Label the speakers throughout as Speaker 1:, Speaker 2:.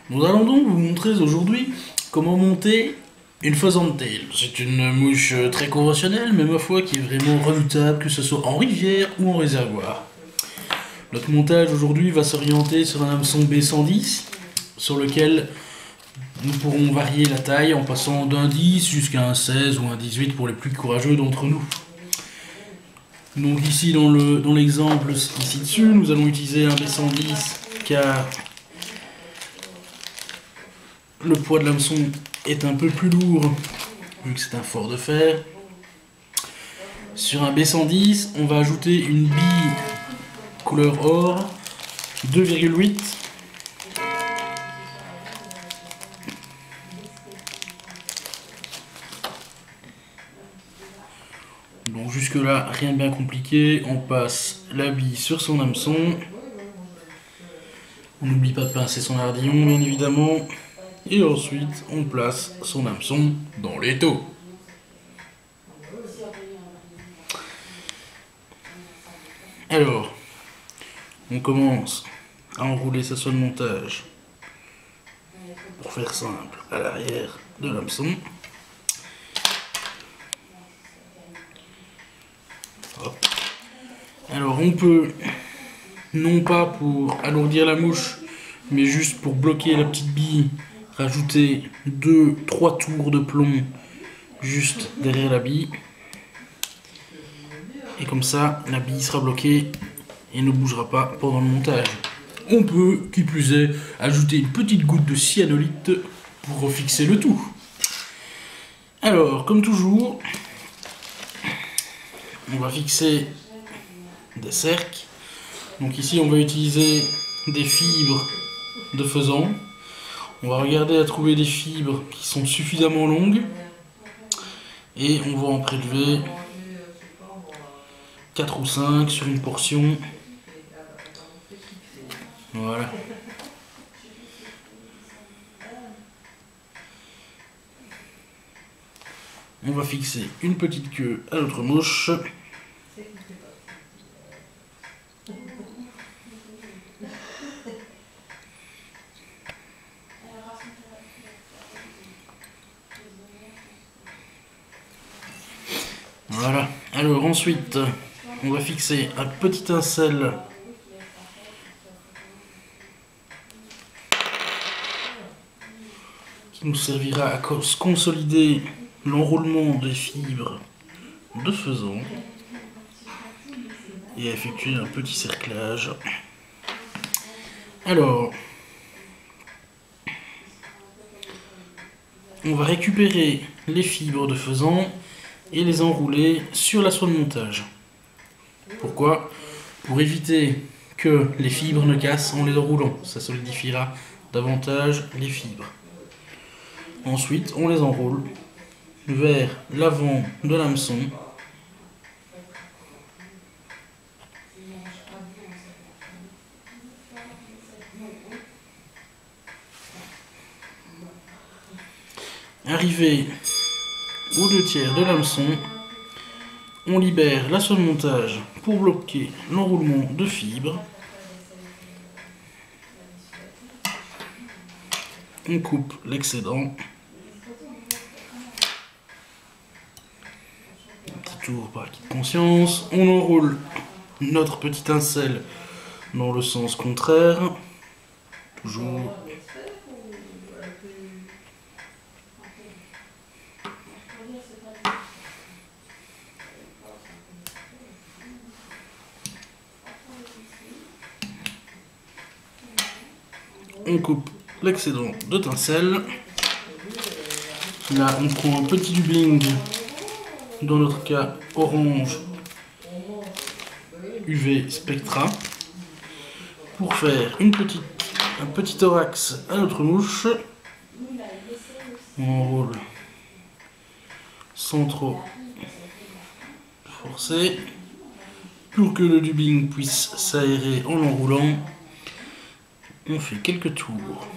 Speaker 1: Nous allons donc vous montrer aujourd'hui comment monter une pheasant tail. C'est une mouche très conventionnelle, mais ma foi qui est vraiment redoutable, que ce soit en rivière ou en réservoir. Notre montage aujourd'hui va s'orienter sur un hameçon B110, sur lequel nous pourrons varier la taille en passant d'un 10 jusqu'à un 16 ou un 18 pour les plus courageux d'entre nous. Donc ici dans l'exemple ici dessus, nous allons utiliser un B110 car le poids de l'hameçon est un peu plus lourd vu que c'est un fort de fer. Sur un B110, on va ajouter une bille couleur or 2,8. Donc jusque là, rien de bien compliqué. On passe la bille sur son hameçon. On n'oublie pas de pincer son ardillon, bien évidemment. Et ensuite, on place son hameçon dans l'étau. Alors, on commence à enrouler sa soie de montage, pour faire simple, à l'arrière de l'hameçon. Alors on peut, non pas pour alourdir la mouche, mais juste pour bloquer la petite bille, rajouter 2-3 tours de plomb juste derrière la bille. Et comme ça, la bille sera bloquée et ne bougera pas pendant le montage. On peut, qui plus est, ajouter une petite goutte de cyanolite pour refixer le tout. Alors, comme toujours, on va fixer des cercles. Donc ici, on va utiliser des fibres de faisan. On va regarder à trouver des fibres qui sont suffisamment longues. Et on va en prélever 4 ou 5 sur une portion. Voilà. On va fixer une petite queue à notre mouche. Voilà. Alors ensuite, on va fixer un petit incel qui nous servira à consolider l'enroulement des fibres de faisan et à effectuer un petit cerclage. Alors, on va récupérer les fibres de faisan et les enrouler sur la soie de montage. Pourquoi? Pour éviter que les fibres ne cassent en les enroulant. Ça solidifiera davantage les fibres. Ensuite, on les enroule vers l'avant de l'hameçon. Arrivé aux 2/3 de l'hameçon, on libère la soie de montage pour bloquer l'enroulement de fibres. On coupe l'excédent. Un petit tour par acquis de conscience. On enroule notre petit incel dans le sens contraire. Toujours. On coupe l'excédent de tincelle. Là, on prend un petit dubling, dans notre cas orange UV Spectra, pour faire un petit thorax à notre mouche. On enroule sans trop forcer, pour que le dubling puisse s'aérer en l'enroulant. On fait quelques tours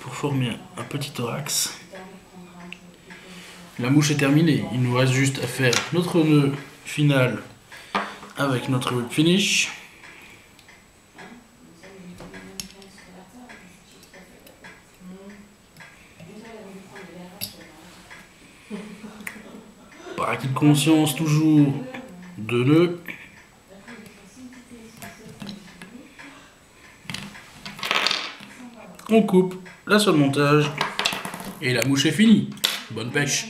Speaker 1: pour former un petit thorax. La mouche est terminée, il nous reste juste à faire notre nœud final avec notre whip finish. Par acquis de conscience, toujours 2 nœuds. On coupe la soie de montage et la mouche est finie. Bonne pêche!